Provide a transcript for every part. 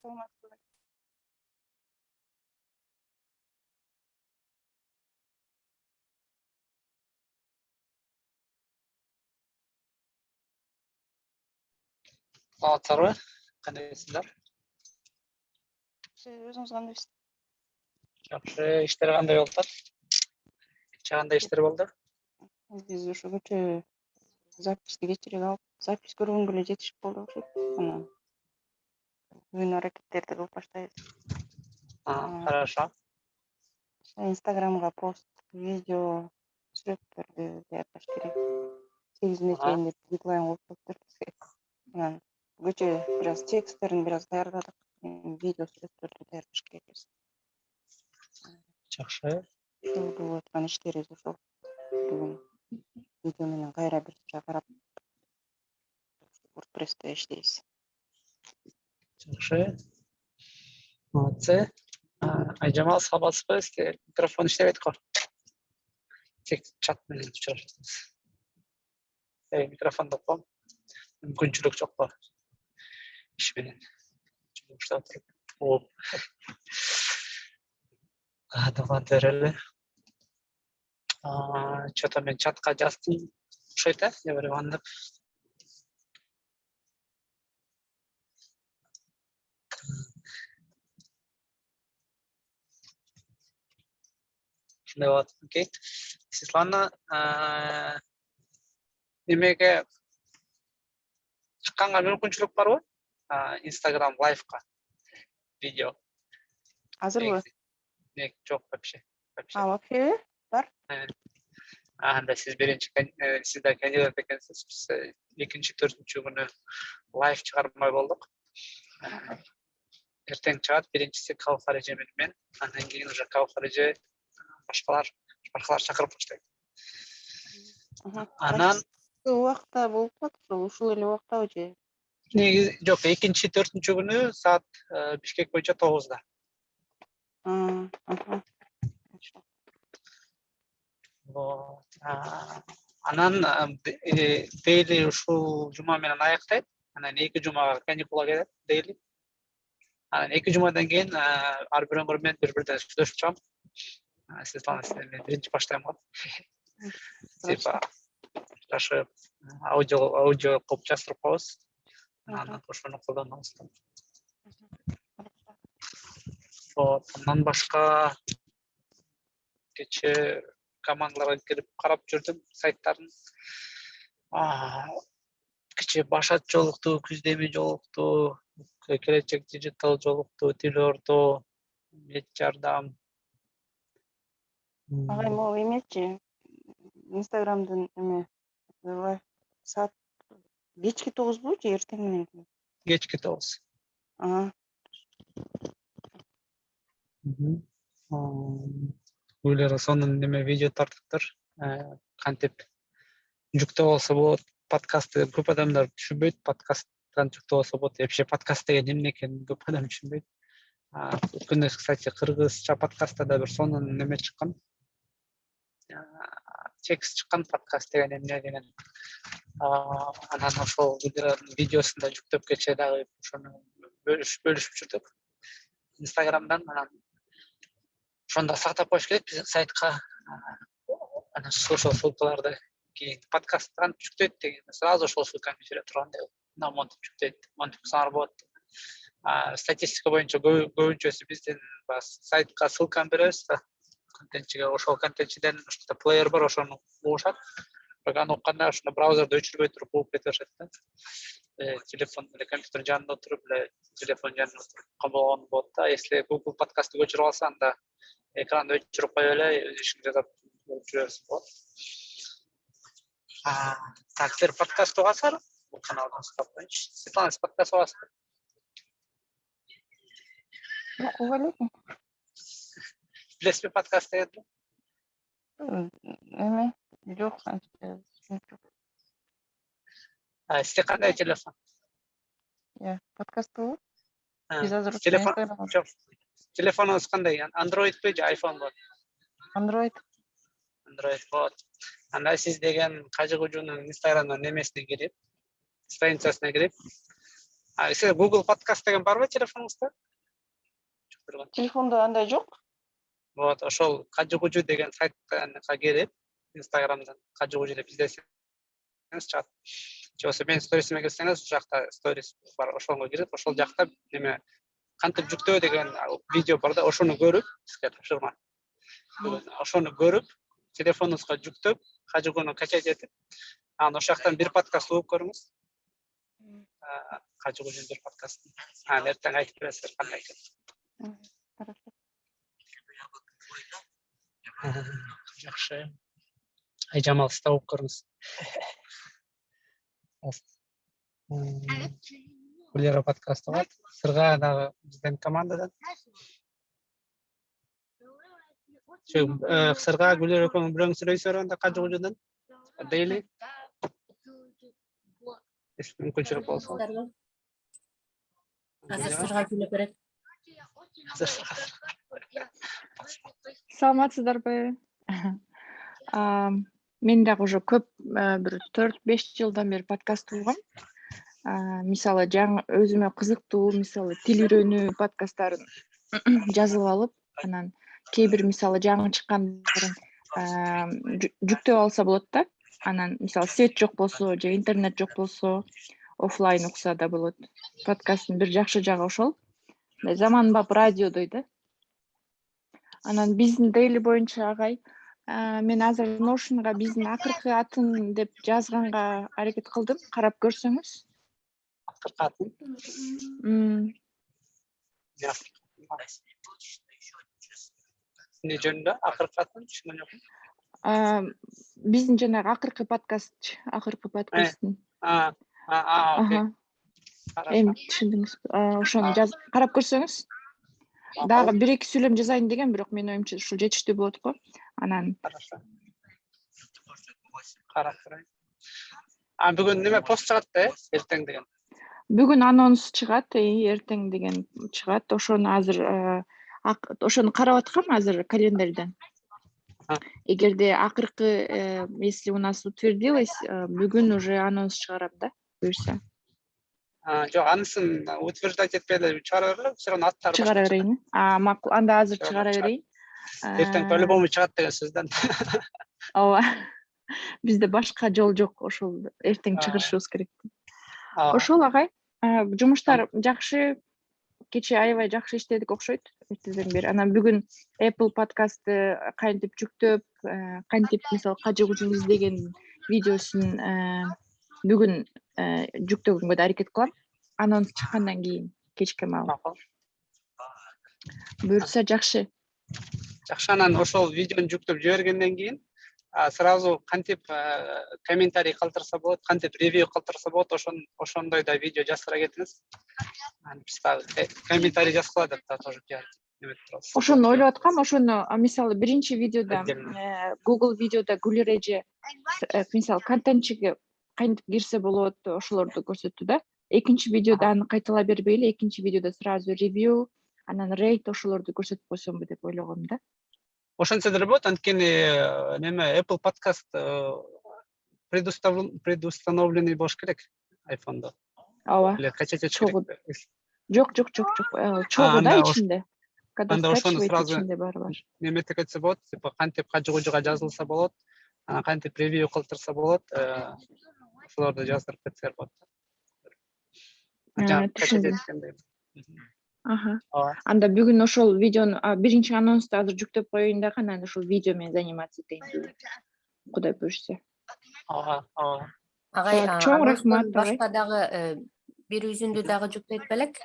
саламатсызбы? Саламатсыздарбы? Кандайсыздар? Сиз өзүңүз кандайсыз? Жакшы, иштер кандай болуп атат? Кечээ кандай иштер болду? Биз ошо кечээ записьти кечирээк алып, запись көргөнгө эле жетишип болду окшойт. Анан бүгүн аракеттерди кылып баштайбыз. Хорошо. Инстаграмга пост, видео, сүрөттөрдү даярдаш керек. 8-ине чейин деп дедлайн коюп коюптур. Анан кечээ бираз тексттерин даярдадык. Видео, сүрөттөрдү даярдаш керекпиз. Жакшы. Ошол болуп аткан иштерибиз ошол. Бүгүн видео менен кайра бир карап, WordPress'те иштейбиз. Жакшы. Молодцы. Айжамал, саламатсызбы? Сизде микрофон иштебейт го. Тек чат менен учурашасыз. Микрофонду коем. Мүмкүнчүлүк жок го. Иш менен. Жумуштап туруп. Давай берели. Что-то мен чатка жаздым. Окшойт, everyone деп. Шундай болот. Окей. Светлана, немеге чыкканга мүмкүнчүлүк барбы? Instagram лайвга видео. Азырбы? Нет, жок вообще. Вообще бар? Анда сиз биринчи сизде кандидат экенсиз. Биз экинчи, төртүнчү күнү лайв чыгармай болдук. Эртең чыгат, биринчиси Калфареже менен мен, андан кийин уже Калфареже башкалар чакырып баштайт. Анан убакта болуп калат, ушул эле убактабы же? Негизи жок, экинчи, төртүнчү күнү саат Бишкек боюнча 9-да. Анан дейли ушул жума менен аяктайт. Анан 2 жумага каникула келет дейли. Анан 2 жумадан кийин ар бирөөңөр менен бири-бирден сүйлөшүп чыгам. Светлана, сизден мен биринчи баштайм го. Типа жашып аудио кылып жаздырып коебуз. Анан ошону колдонобуз. Андан башка кечээ командаларга кирип карап жүрдүм сайттарын. Кечээ Башат жолукту, Күздеми жолукту, Келечек Digital жолукту, Тил-Ордо, Мед Жардам. Агай, могу эмечи? Инстаграмдын эме саат кечки 9бу же эртең менен? Кечки 9. Үйлөр сонун неме видео тартыптыр. Кантип жүктөө болсо болот. Подкастты көп адамдар түшүнбөйт. Подкасттан жүктөө болсо болот. Вообще подкаст деген эмне экенин көп адам түшүнбөйт. Өткөндө, кстати, кыргызча подкастта да бир сонун неме чыккан. Текст чыккан, подкаст деген эмне деген. Анан ошол видеосун да жүктөп кечээ дагы ошону бөлүшүп жүрдүк. Инстаграмдан анан ошондо сактап коюш керек биздин сайтка. Анан ошол ссылкаларды кийин подкасттан жүктөйт деген. Сразу ошол ссылканы жибере тургандай. Монтип жүктөйт. Монтип кылсаңар болот. Статистика боюнча көбүнчөсү биздин сайтка ссылканы беребиз. Контентчиге ошол контентчиден ошто плеер бар, ошону угушат. Бирок аны укканда ошондо браузерди өчүрбөй туруп угуп кете башат да. Телефон эле компьютер жанында отуруп эле телефон жанында отуруп кабыл болот да. Если Google подкастты көчүрүп алса, анда экранды өчүрүп коюп эле өз ишиңди жасап жүрөсүң болот. Так, силер подкаст угасыздар? Бул каналдан сұрап коюнчу. Светлана, сиз подкаст угасызбы? Жок, уга элекмин. Билесизби подкаст дегенди? Эме? Жок, Сизде кандай телефон? Подкастты болот. Биз азыр Телефонуңуз кандай? Androidби же iPhone болот? Android болот. Анда сиз деген Кажы Кужунун Instagramдан немесине кирип, страницасына кирип, Сізде Google подкаст деген бар ма телефоныңызда? Телефонда андай жоқ. Вот, ошол Кажыгужу деген сайттан келип, Instagramдан Кажыгужу деп издесеңиз чыгат. Же болбосо менин сторисиме кирсеңиз, ошол жакта сторис бар, ошого кирип, ошол жакта неме кантип жүктөө деген видео бар да, ошону көрүп, сизге тапшырма. Ошону көрүп, телефонуңузга жүктөп, Кажыгуну качать этип, анан ошол жактан бир подкаст угуп көрүңүз. Кажыгужунун бир подкастын. Анан эртең айтып бересиздер кандай экен. Хорошо. Жакшы. Жамал сиз да угуп көрүңүз. Гулера подкасты бар. Сырга дагы бизден командадан. Сырга Гулера экөөңүз бирөөң сүйлөйсүзөр анда Кажыгужудан. Дейли. Мүмкүнчүлүк болсо. Сырга сүйлөп берет. Саламатсыздарбы? Мен дагы уже көп бир 4-5 жылдан бери подкаст угам. Мисалы жаңы өзүмө кызыктуу, мисалы тил үйрөнүү подкасттарын жазып алып, анан кээ бир мисалы жаңы чыккандарын жүктөп алса болот да. Анан мисалы сет жок болсо же интернет жок болсо, офлайн укса да болот. Подкасттын бир жакшы жагы ошол. Заманбап радиодой да. Анан биздин дейли боюнча агай, мен азыр Notion'га биздин акыркы атын деп жазганга аракет кылдым. Карап көрсөңүз. Акыркы атын? Не жөнүндө акыркы атын түшүнгөн жокмун. Биздин жанагы акыркы подкасттын. Окей. Эми түшүндүңүзбү? Ошону карап көрсөңүз. Дагы 1-2 сүйлөм жазайын деген, бирок менин оюмча ушул жетиштүү болот го. Анан карап көрөйүн. Бүгүн неме пост чыгат да, эртең деген. Бүгүн анонс чыгат, эртең деген чыгат. Ошону азыр ошону карап аткам азыр календардан. Эгерде акыркы, если у нас утвердилось, бүгүн уже анонс чыгарам да, буюрса. Жок, анысын утверждать этпей эле чыгара бергиле, все равно аттары чыгара берейин. Макул, анда азыр чыгара берейин. Эртең по-любому чыгат деген сөздөн. Ооба. Бизде башка жол жок, ошол эртең чыгарышыбыз керек. Ошол агай, жумуштар жакшы, кече аябай жакшы иштедик окшойт эртеден бери. Анан бүгүн Apple подкастты кантип жүктөп, кантип мисалы Кажыгужун издеген видеосун бүгүн жүктөгөнгө да аракет кылам. Анонс чыккандан кийин кечке маал. Буюрса жакшы. Жакшы, анан ошол видеону жүктөп жибергенден кийин сразу кантип комментарий калтырса болот, кантип ревью калтырса болот, ошондой да видео жаздыра кетиңиз. Биз дагы комментарий жазгыла деп тоже ошону ойлоп аткам. Ошону мисалы биринчи видеода Google видеода Гулереже мисалы контентчиге кантип кирсе болот, ошолорду көрсөттү да. Экинчи видеода аны кайталай бербей эле, экинчи видеода сразу ревью, анан рейт ошолорду көрсөтүп койсомбу деп ойлогом да. Ошентсе болот, анткени неме Apple подкаст предустановленный болуш керек iPhone'да. Ооба. Или качать этиш керек. Жок. Чогуу да ичинде. Когда скачиваете, ичинде баары бар. Неметип кетсе болот, типа кантип Кажыгужуга жазылса болот, анан кантип ревью кылдырса болот, ошолорду жаздырып кетсе болот. Анда бүгүн ошол видеону биринчи анонсту азыр жүктөп коеюн дагы, анан ошол видео менен заниматься этейин. Кудай буюрса. Агай, чоң рахмат. Башка дагы бир үзүндү дагы жүктөйт белек?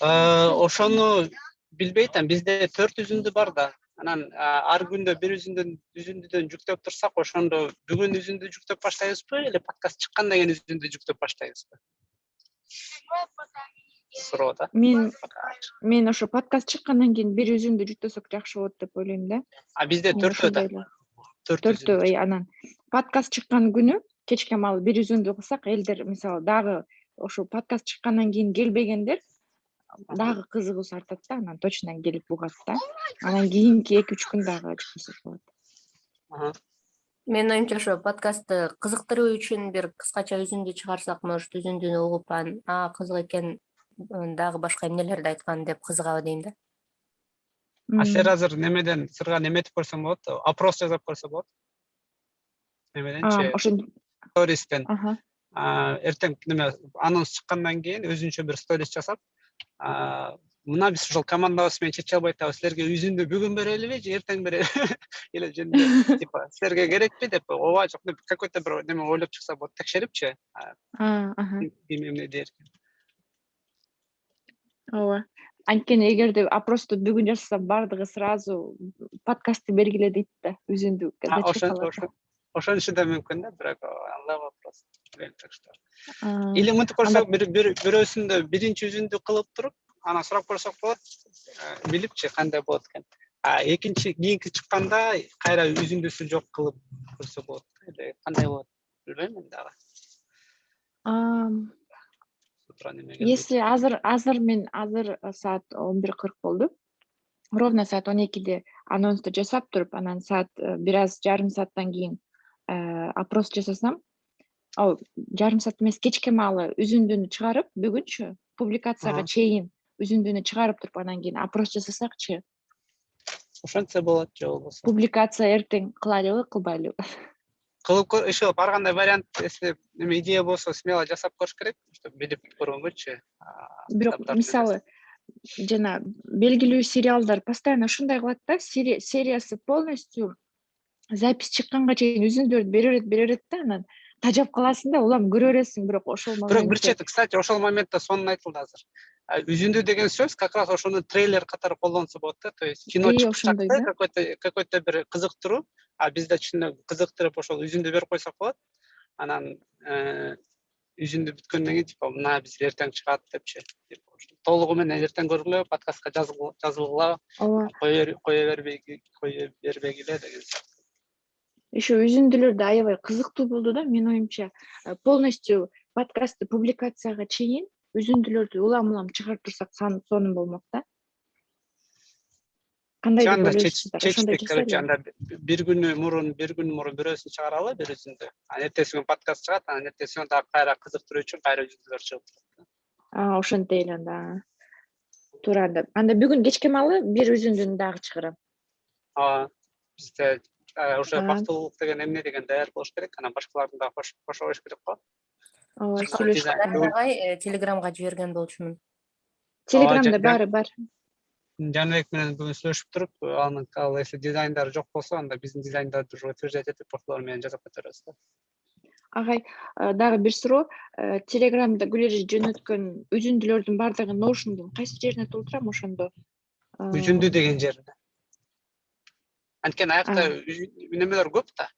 Ошону билбейтем, бизде 4 үзүндү бар да. Анан ар күндө бир үзүндүдөн жүктөп турсак, ошондо бүгүн үзүндү жүктөп баштайбызбы, эле подкаст чыккандан кийин үзүндү жүктөп баштайбызбы? Суроо да. Мен ошо подкаст чыккандан кийин бир үзүндү жүктөсөк жакшы болот деп ойлойм да. Бизде 4 да. 4 анан подкаст чыккан күнү кечке маал бир үзүндү кылсак, элдер мисалы дагы ошо подкаст чыккандан кийин келбегендер дагы кызыгуусу артат да, анан точно келип угат да. Анан кийинки 2-3 күн дагы жүктөсөк болот. Менин оюмча ошо подкастты кызыктыруу үчүн бир кыскача үзүндү чыгарсак, может үзүндүнү угуп анан кызык экен, дагы башка эмнелерди айткан деп кызыгабы дейм да. Силер азыр немеден сырга неметип көрсөң болот, опрос жасап көрсө болот. Немеденчи Ошо стористен аха. эртең неме анонс чыккандан кийин өзүнчө бир сторис жасап, мына биз ошол командабыз менен чече албай атабыз, силерге үзүндү бүгүн берелиби же эртең берелиби? Или жөнүндө типа силерге керекпи деп, ооба жок деп какой-то бир неме ойлоп чыкса болот, текшерипчи. Аха. Ким эмне дер. Ооба. Анткени эгерде опросту бүгүн жасасам баардыгы сразу подкастты бергиле дейт да, үзүндү зачем калат. Ошонушу да мүмкүн да, бирок анда вопрос. Так что. А, Или мынтип анда- көрсөк, бирөөсүндө биринчи үзүндү кылып туруп, анан сурап көрсөк болот, билипчи кандай болот экен. Экинчи кийинки чыкканда кайра үзүндүсү жок кылып көрсө болот. Или кандай болот? Билбейм мен дагы. Если азыр мен саат 11:40 болду. Ровно саат 12-де анонсту жасап туруп, анан саат бир аз жарым сааттан кийин опрос жасасам, жарым саат эмес, кечке маалы үзүндүнү чыгарып, бүгүнчү публикацияга чейин үзүндүнү чыгарып туруп, анан кийин опрос жасасакчы, Ошентсе болот же болбосо. публикация эртең кылайлыбы, кылбайлыбы? Кылып иши ар кандай вариант, если неме идея болсо, смело жасап көрүш керек, чтобы билип көргөнгөчү. Бирок мисалы жана белгилүү сериалдар постоянно ушундай кылат да, сериясы полностью запись чыкканга чейин үзүндүрдү бере берет да, анан тажап каласың да, улам көрө бересиң, бирок ошол Бирок бир моментте чети, кстати, ошол моментте сонун айтылды азыр. Үзүндү деген сөз как раз ошону трейлер катары колдонсо болот да, то есть кино ошондой чыкчакты, да. какой-то бир кызыктыруу, бизде чын кызыктырып ошол үзүндү берип койсок болот. Анан үзүндү бүткөндөн кийин типа мына биз эртең чыгат депчи. Толугу менен эртең көргүлө, подкастка жазылгыла, кое бербегиле деген. Еще үзүндүлөр да аябай кызыктуу болду да, менин оюмча. Полностью подкастты публикацияга чейин үзүндүлөрдү улам чыгарып турсак сонун болмок да. Кандай деп ойлойсуздар? Ошондой Чечтик, короче, жасайлы. анда бир күн мурун бирөөсүн чыгаралы, бир үзүндү. Эртеси күн подкаст чыгат, анан эртеси күн дагы кайра кызыктыруу үчүн кайра үзүндүлөр чыгып турат. Ошентей эле анда. Туура анда бүгүн кечке маалы бир үзүндүнү дагы чыгарам. Бизде уже бактылуулук деген эмне деген даяр болуш керек, анан башкалардын дагы кошо коюш керек го. Телеграмга жиберген болчумун. Телеграмда баары бар. Жаныбек менен бүгүн сүйлөшүп туруп, анын если дизайндары жок болсо, анда биздин дизайндарды уже утверждать этип, ошолор менен жасап кетебиз да. Агай, дагы бир суроо. Телеграмда Гүлери жөнөткөн үзүндүлөрдүн баардыгы Notion'дун кайсы жерине толтурам ошондо? Үзүндү деген жерине. Анткени аякта немелер көп да.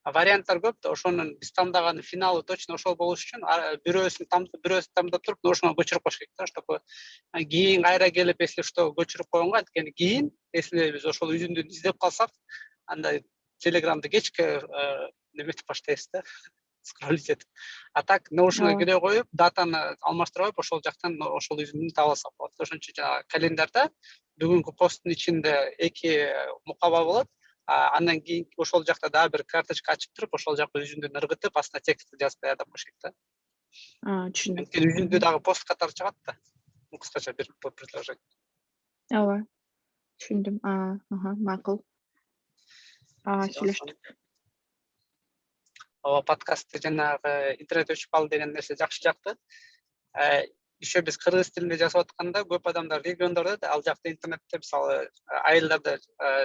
Варианттар көп да, ошонун биз тандаган финалы точно ошол болуш үчүн бирөөсүн тандап туруп, ошону көчүрүп коюш керек да, чтобы кийин кайра келип, если что, көчүрүп койгонго, анткени кийин, если биз ошол үзүндү издеп калсак, анда Телеграмды кечке неметип баштайбыз да, скроллить этип. Так Notion'га кире коюп, датаны алмаштыра коюп, ошол жактан ошол үзүндү таба алсак болот. Ошон үчүн жанагы календарда бүгүнкү посттун ичинде 2 мукаба болот. Андан кийин ошол жакта дагы бир карточка ачып туруп, ошол жакка үзүндү ыргытып, астына текстти жазып даярдап коюш керек да. Түшүндүм. Анткени үзүндү дагы пост катары чыгат да. Кыскача бир предложение. Ооба. Түшүндүм. Макул. Сүйлөштүк. Подкастты жанагы интернет өчүп калды деген нерсе жакшы жакты. Еще биз кыргыз тилинде жасап атканда көп адамдар региондордо да, ал жакта интернетте мисалы айылдарда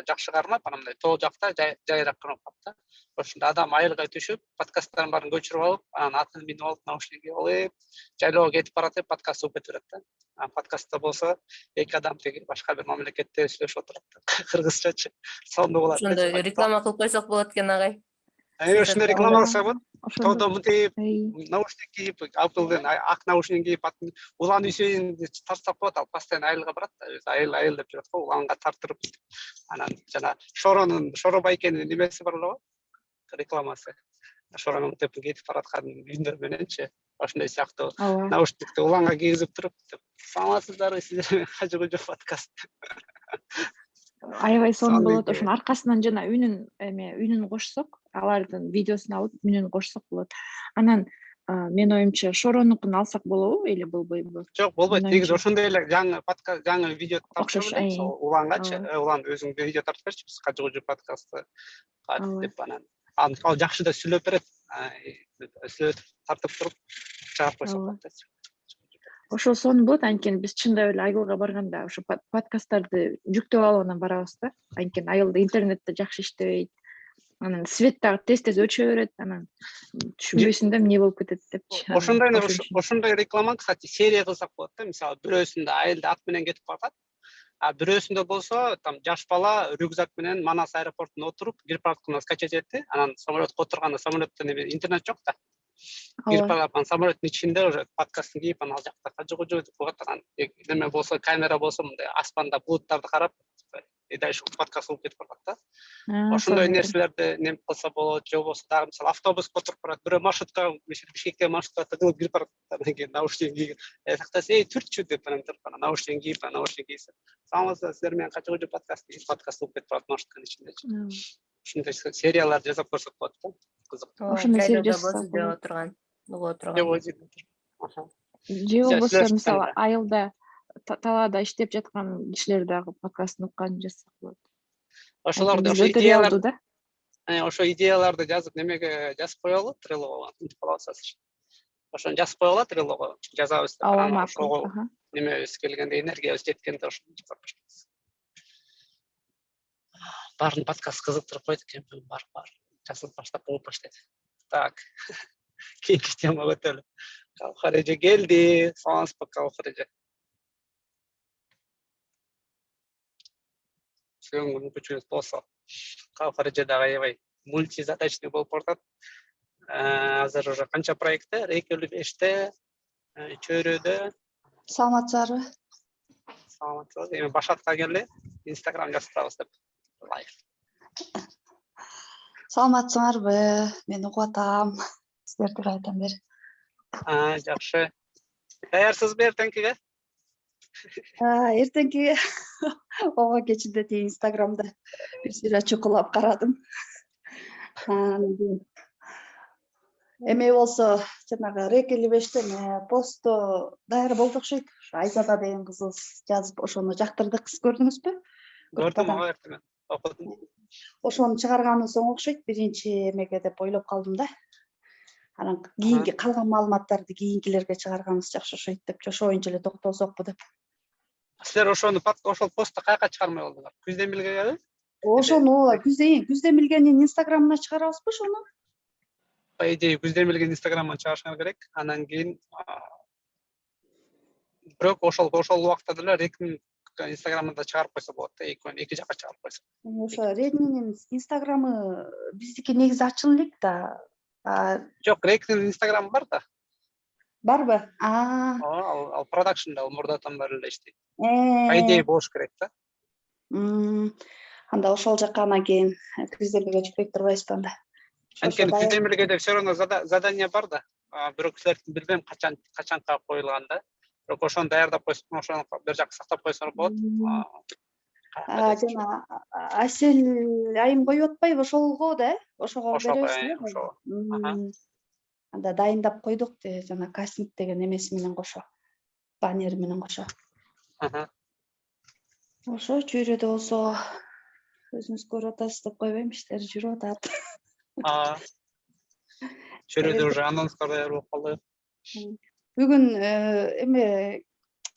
жакшы кармап, анандай тоо жакта жайыраак кармап калат да. Ошондо адам айылга түшүп, подкасттардын баарын көчүрүп алып, анан атын минип алып, наушникти алып, жайлоого кетип баратып, подкаст угуп кетип берет да. Подкастта болсо эки адам теги башка бир мамлекетте сүйлөшүп отурат да. Кыргызчачы сонун болот. Ошондо реклама кылып койсок болот экен, агай. Ошондо реклама кылса болот. Тоодо мынтип наушник кийип, Apple'ден ак наушник кийип, улан Үсейин тартсак болот, ал постоянно айылга барат да, айыл деп жүрөт го, уланга тартырып. Анан жана Шоро Байкенин немеси бар эле го, рекламасы. Шоронун мынтип кетип бараткан үндөр мененчи, ошондой сыяктуу наушникти уланга кийгизип туруп, саламатсыздарбы, сиздер менен Кажы подкаст. аябай сонун Салам болот. эке. Ошонун аркасынан жана үнүн кошсок, алардын видеосун алып үнүн кошсок болот. Анан менин оюмча Шоронукун алсак болобу или болбойбу? Жок, болбойт. Менин Негизи оюмча ошондой эле жаңы видео тартып окшош. эле, ошол улангачы, Ооба. улан өзүң видео тартып берчи, биз Кажы Кожо подкастты Ооба. деп анан ал жакшы да сүйлөп берет. Сүйлөтүп тартып туруп чыгарып койсок Ооба. болот да. Ошол сонун болот. Анткени биз чындап эле айылга барганда ошо подкасттарды жүктөп алып анан барабыз да. Анткени айылда интернет да жакшы иштебейт. Анан свет дагы тез өчө берет. Анан түшүнбөйсүң да эмне болуп кетет депчи. Ошондой реклама, кстати, серия кылсак болот да. Мисалы бирөөсүндө айылда ат менен кетип барат. А бирөөсүндө болсо там жаш бала рюкзак менен Манас аэропортуна отуруп кирип баратканда скачать этти. Анан самолетко отурганда самолеттен интернет жок да. Кирип барып анан самолеттин ичинде уже подкастын кийип анан ал жакта Кажы Кожо деп коет. Анан неме болсо, камера болсо мындай аспанда булуттарды карап и дальше подкаст болуп кетип барат да. Ошондой нерселерди неме кылса болот. Же болбосо дагы мисалы автобуска отуруп барат. Бирөө маршрутка, Бишкекке маршрутка тыгылып кирип барат. Анан кийин наушник кийип, тактаса, түрчү деп анан туруп анан наушник кийсе. Саламатсыздар, сиздер менен Кажы Кожо подкаст болуп кетип барат маршрутканын ичинде. Ушундай серияларды жасап көрсөк болот да. Кызык. Ошондой серия Жайлоодо жасаса бозу деп болот. угуп отурган. Же болбосо мисалы айылда талаада иштеп жаткан кишилер дагы подкастын уккан жазсак болот. Ошолорду ошо идеяларды жазып немеге жазып коелу, Треллого интип калабыз азыр. Ошону жазып коелу Треллого, жазабыз деп анан ошого немебиз келгенде, энергиябыз жеткенде ошону жазып баштайбыз. Баарын подкаст кызыктырып койдук экен, бар жазылып баштап угуп баштайт. Так. Кийинки тема өтөлү. Калкар эже келди. Саламатсызбы, Калкар эже? Сөйгөнгө мүмкүнчүлүгүңүз болсо. Калкар эже дагы аябай мультизадачный болуп баратат. Азыр уже канча проектте? Рейкелүү 5те, Чөйрөдө. Саламатсыздарбы? Саламатсыз. Эми башатка келе, Instagram жазабыз деп. Лайв. Саламатсыңарбы? Мен угуп атам. Сиздерди кайдан бери? Жакшы. Даярсызбы эртеңкиге? Эртеңки ооба, кечинде тиги Instagramда бир сыйра чукулап карадым. Эме болсо жанагы Рейкелүү 5тен посту даяр болду окшойт. Айзада деген кызыбыз жазып, ошону жактырдык. Сиз көрдүңүзбү? Көрдүм, ооба, эртемен окудум. Ошону чыгарганын соң окшойт, биринчи эмеге деп ойлоп калдым да. Анан кийинки калган маалыматтарды кийинкилерге чыгарганыбыз жакшы окшойт деп, ошо боюнча эле токтосокпу деп. Силер ошол посту каяка чыгармай болдуңар? Күздемилгеби? Ошону Күздемилгенин Инстаграмына чыгарабызбы ошону? По идее, Күздемилген Инстаграмына чыгарышыңар керек. Анан кийин бирок ошол убакта деле Рекнин Инстаграмында чыгарып койсо болот да, эки жакка чыгарып койсо. Ошо Рекнинин Инстаграмы биздики негизи ачылып элек да. Жок, Рекнин Инстаграмы бар да. Барбы? Ал продакшнда, ал мурдатан бери эле иштейт. По идее, болуш керек да. Анда ошол жака анан кийин Күздемилге жүктөй турбайбызбы анда? Анткени Күздемилгеде все равно задание бар да. Бирок силер билбейм качанка коюлган да. Бирок ошону даярдап койсоң, ошону бир жакка сактап койсоңор болот. Жана Асел айым коюп атпайбы ошого да? Ошого беребиз да. Анда дайындап койдук, жана кастинг деген эмеси менен кошо. Баннери менен кошо. Ошо Чөйрөдө болсо өзүңүз көрүп атасыз деп койбойм, иштер жүрүп атат. Чөйрөдө уже анонстар даяр болуп калды. Бүгүн эме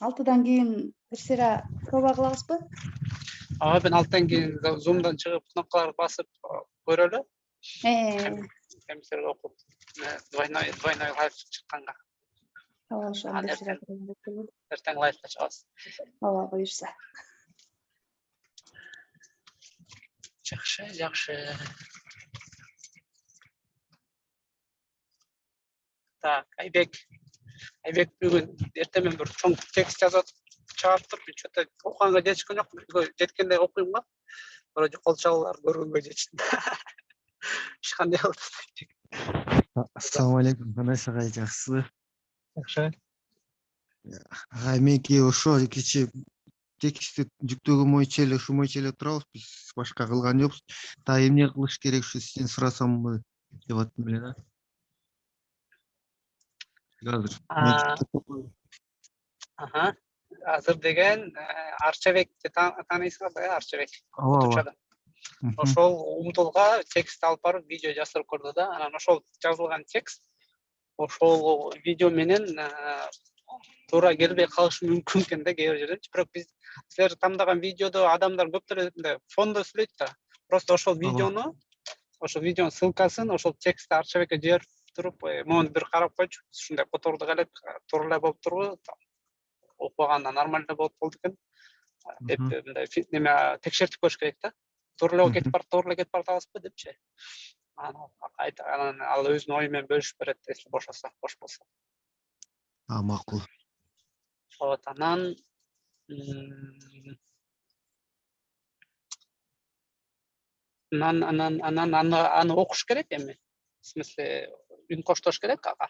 6-дан кийин бир сыйра проба кылабызбы? Мен 6-тан кийин Zoom'дан чыгып, кнопкаларды басып көрөлү. Комиссар окуп, двойной лайв чыкканга. Ошо Эртең лайвга чыгабыз. Ооба, буюрса. Жакшы. Так, Айбек бүгүн эртемен бир чоң текст жазып чыгарыптыр. Что-то окуганга жетишкен жок. Жеткенде окуйм го. Вроде кол чабуулар көргөнгө жетишти. Эч кандай болду. Assalomu alaykum, qanaqasiz, yaxshisiz? Жакшы. Menki o'sha kecha текстти жүктөгөн боюнча эле ушул боюнча эле турабыз, биз башка кылган жокпуз. Да эмне кылыш керек ушу сизден сурасамбы деп аттым эле да. Азыр Аха. Азыр деген Арчабекти тааныйсыңар да, Арчабек. ооба. Ошол умтулга текст алып барып видео жасырып көрдү да. Анан ошол жазылган текст ошол видео менен туура келбей калышы мүмкүн экен да кээ бир жердечи. Бирок биз силер тандаган видеодо адамдар көптөр мындай фондо сүйлөйт да. Просто ошол видеонун ссылкасын ошол текстти Арчабекке жиберип туруп, могуну бир карап койчу. Ушундай котордук эле туура эле болуп турбу? Окуганда нормально болуп болду экен деп мындай неме текшертип көрүш керек да. Туура эле кетип баратабызбы депчи. Анан ал өзүнүн ою менен бөлүшүп берет, если бошосо, бош болсо. Макул. Вот, анан аны окуш керек эми. В смысле, үн коштош керек ага.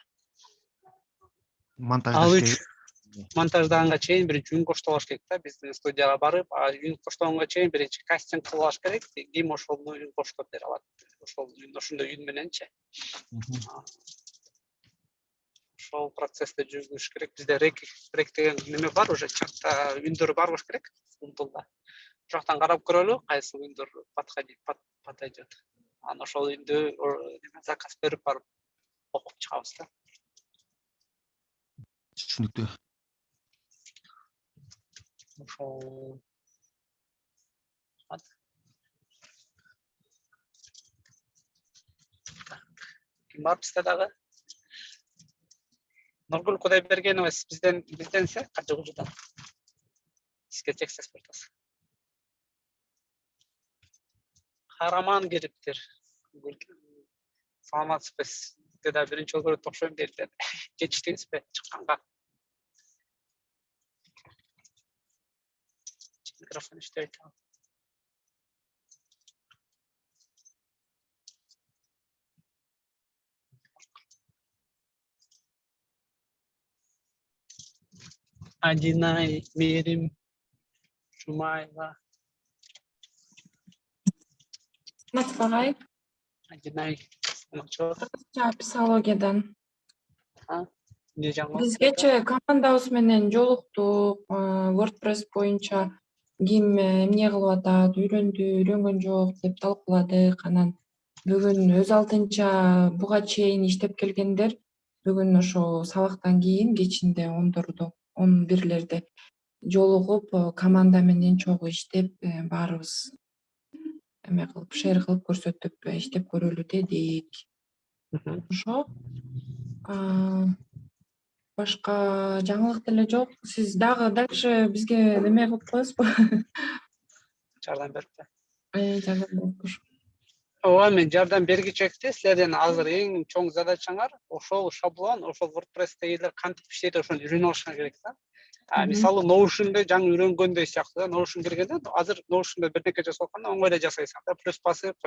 Монтаждаганга чейин биринчи үн коштолош керек да. Биздин студияга барып, үн коштогонго чейин биринчи кастинг кылыш керек. Ким ошол үн коштоп бере алат. Ошондой үн мененчи. Ошол процессти жүргүзүш керек. Бизде рек деген неме бар уже, чатта үндөр бар болуш керек. Умтулда. Жактан карап көрөлү, кайсы үндөр подойдет. Анан ошол үндү заказ берип барып окуп чыгабыз да. Түшүнүктүү. Ошол ким бар бизде дагы? Нургүл Кудайбергенова бизден се Кажыгужудан. Сизге текст экспертасы. Каараман кириптир. Саламатсызбыз. Деда биринчи жолу көрүп окшойм дейт. Жетиштиңизби чыкканга? Микрофон иштейт. Адинай, Мерим, Жумаева. Матбагай. Адинай. Психологиядан. Не жаңы? Биз кечээ командабыз менен жолуктук, WordPress боюнча ким эмне кылып атат, үйрөнгөн жок деп талкууладык. Анан бүгүн өз алдынча буга чейин иштеп келгендер бүгүн ошо сабактан кийин кечинде 11лерде жолугуп команда менен чогуу иштеп баарыбыз эме кылып шер кылып көрсөтүп иштеп көрөлү дедик. Ошо башка жаңылык деле жок. Сиз дагы дальше бизге неме кылып коесузбу? Жардам берип. Жардам берип кош. Ооба, мен жардам бергичекти. Силердин азыр эң чоң задачаңар ошол шаблон, ошол WordPress-тегилер кантип иштейт ошону үйрөнүп алышыңар керек да. Мисалы Notion'да жаңы үйрөнгөндөй сыяктуу да. Notion киргенде азыр Notion'да бирдеке жасап атканда оңой эле жасайсың да. Плюс басып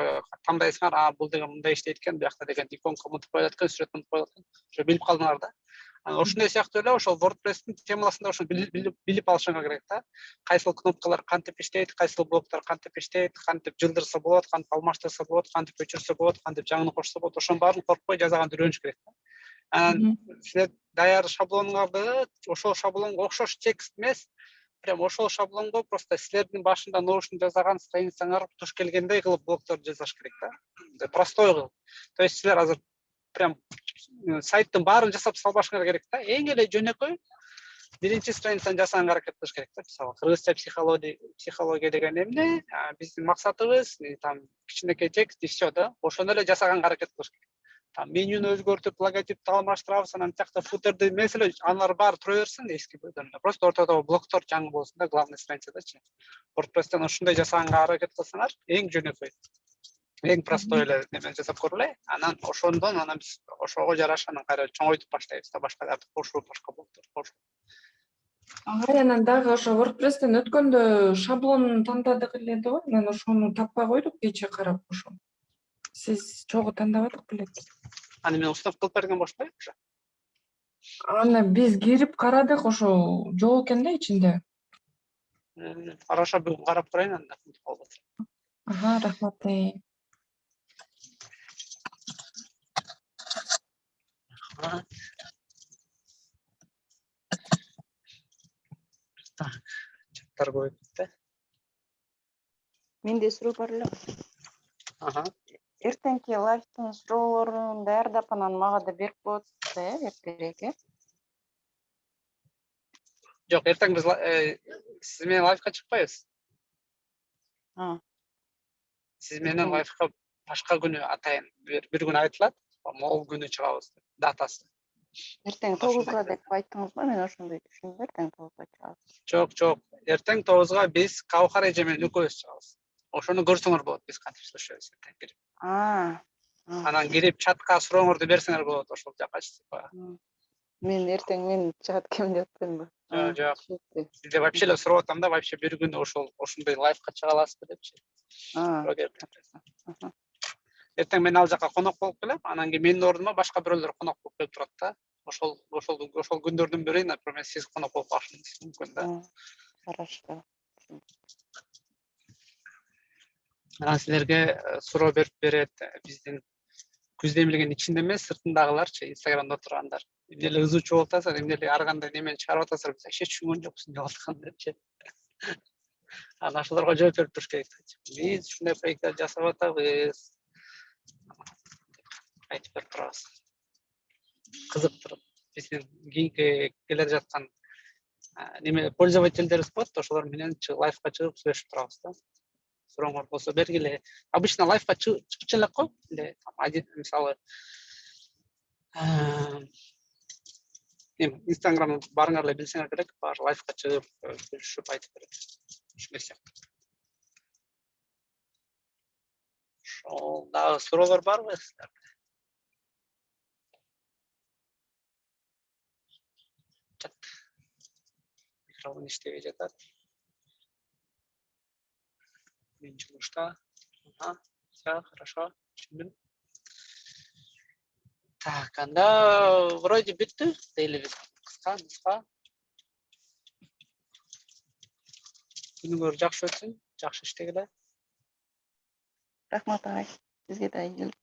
тандайсыңар, бул деген мындай иштейт экен, биякта деген иконка мынтип коюлат экен, сүрөт мынтип коюлат экен. Ошо билип калдыңар да. Ошондой сыяктуу эле ошол WordPress-тин темаласында ошо билип алышыңар керек да. Кайсыл кнопкалар кантип иштейт, кайсыл блоктор кантип иштейт, кантип жылдырса болот, кантип алмаштырса болот, кантип өчүрсө болот, кантип жаңыны кошсо болот. Ошонун баарын коркпой жазаганды үйрөнүш керек да. Анан силер даяр шаблоңарды ошол шаблонго окшош текст эмес, прям ошол шаблонго просто силердин башында Notion жасаган страницаңар туш келгендей кылып блоктор жасаш керек да. Простой кылып. То есть силер азыр прям сайттын баарын жасап салбашыңар керек да. Эң эле жөнөкөй биринчи страницаны жасаганга аракет кылыш керек да. Мисалы кыргызча психология деген эмне? Биздин максатыбыз там кичинекей текст и всё да. Ошону эле жасаганга аракет кылыш керек. Там менюну өзгөртүп, логотипти алмаштырабыз, анан тиякта футерди эмес эле аналар баары тура берсин, эски бөлүмдө. Просто ортодо блоктор жаңы болсун да, главный страницадачы. WordPress-тен ошондой жасаганга аракет кылсаңар, эң жөнөкөй. Эң простой эле неме жасап көрөлү. Анан ошондон биз ошого жараша анан кайра чоңойтуп баштайбыз да, башкаларды кошуп, башка блоктор кошуп. Анан дагы ошо WordPress-тен өткөндө шаблон тандадык эле да, анан ошону таппай койдук кечээ карап ошо. Сиз чогуу тандабадык белек. Аны мен установка кылып берген болушпайбы уже? Аны биз кирип карадык, ошо жок экен да ичинде. Хорошо, бүгін қарап тұрайын анда. Рахмат. Так, чаттар көбейіп кетті. Менде суроо бар эле. Эртеңки лайфтын суроолорун даярдап анан мага да берип коет да, эртерээк, Жоқ, ертең біз сіз менен лайфқа шықпайбыз. Сіз менен лайфқа башка күнү атайын. Бир күн айтылат, могул күнү чыгабыз датасы. Эртең 9-га деп айттыңыз го, мен ошондой түшүндүм. Эртең 9-га чыгабыз. Жоқ. Ертең 9-га биз Каухар эже менен экөөбүз чыгабыз. Ошону көрсөңөр болот, биз кантип сүйлөшөбүз эртең кирип. Анан кирип чатка сурооңорду берсеңер болот ошол жакачы. Мен эртең мен чыгат экен деп атпаймынбы? Жоқ. Сизде вообще эле сурап атам да, вообще бир күнү ошондой лайфка чыга аласызбы депчи. Эртең мен ал жака конок болуп келем, анан кийин менин ордума башка бирөөлөр конок болуп келип турат да. Ошол күндөрдүн бири, например, сиз конок болуп калышыңыз мүмкүн да. Хорошо. Анан силерге суроо берет биздин күздө эмилген ичинде эмес, сыртындагыларчы, Инстаграмда тургандар. Эмне эле ызучу болуп атасың, эмне эле ар кандай немени чыгарып атасың, биз эч түшүнгөн жоксуң деп аткан депчи. Анан ошолорго жооп берип туруш керек. Биз ушундай проекттер жасап атабыз. Айтып берип турабыз. Кызыктырып, биздин кийинки келе жаткан неме пользовательдерибиз болот, ошолор менен лайфка чыгып сүйлөшүп турабыз да. Сурооңор болсо бергиле. Обычно лайфка чыгып элек го, мисалы Инстаграм барыңар эле билсеңер керек, бар лайфка чыгып сүйлөшүп айтып берет. Ушундай сыяктуу. Ошол дагы суроолор барбы силерде? Микрофон иштебей жатат. Мен жумушта. Всё хорошо. Түшүндүм. Так, анда вроде бүттү. Дейлибиз кыска. Күнүңөр жакшы өтсүн, жакшы иштегиле. Рахмат агай. Сизге да ийгилик.